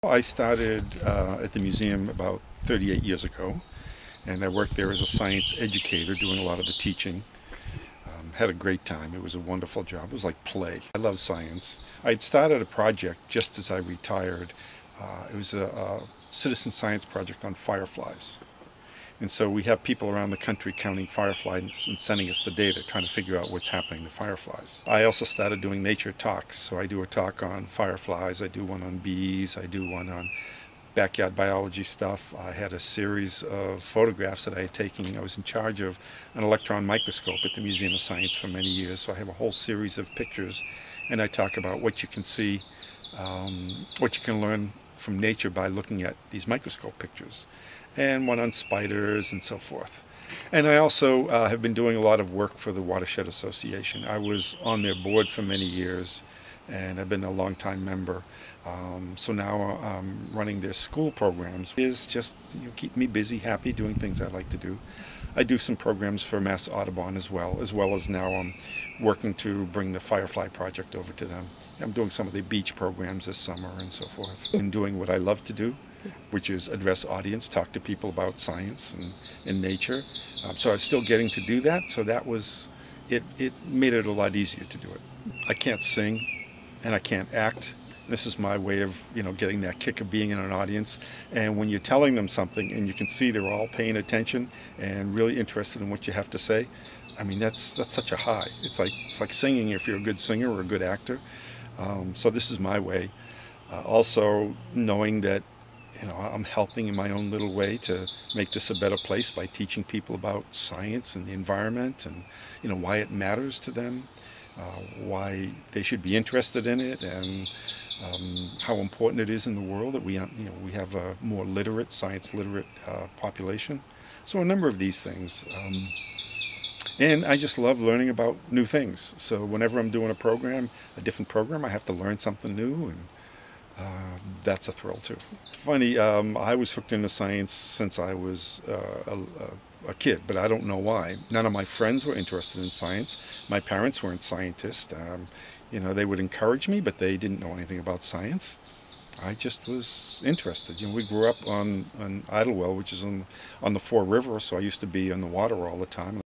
I started at the museum about 38 years ago, and I worked there as a science educator doing a lot of the teaching. Had a great time. It was a wonderful job. It was like play. I love science. I had started a project just as I retired. It was a citizen science project on fireflies. And so we have people around the country counting fireflies and sending us the data, trying to figure out what's happening to fireflies. I also started doing nature talks. So I do a talk on fireflies, I do one on bees, I do one on backyard biology stuff. I had a series of photographs that I had taken. I was in charge of an electron microscope at the Museum of Science for many years, so I have a whole series of pictures, and I talk about what you can see, what you can learn from nature by looking at these microscope pictures, and one on spiders and so forth. And I also have been doing a lot of work for the Watershed Association. I was on their board for many years, and I've been a long-time member. So now I'm running their school programs. It's just keep me busy, happy, doing things I like to do. I do some programs for Mass Audubon as well as now I'm working to bring the Firefly Project over to them. I'm doing some of the beach programs this summer and so forth. And doing what I love to do, which is address audience, talk to people about science and nature. So I was still getting to do that, so that was, it made it a lot easier to do it. I can't sing and I can't act. This is my way of, getting that kick of being in an audience. And when you're telling them something and you can see they're all paying attention and really interested in what you have to say, I mean, that's such a high. It's like singing if you're a good singer or a good actor. So this is my way. Also knowing that, I'm helping in my own little way to make this a better place by teaching people about science and the environment and, why it matters to them. Why they should be interested in it, and how important it is in the world that we have a more literate, science literate population. So a number of these things, and I just love learning about new things. So whenever I'm doing a different program, I have to learn something new, and that's a thrill too. Funny, I was hooked into science since I was a kid, but I don't know why. None of my friends were interested in science. My parents weren't scientists. They would encourage me, but they didn't know anything about science. I just was interested. We grew up on Idlewell, which is on the Four Rivers, so I used to be on the water all the time.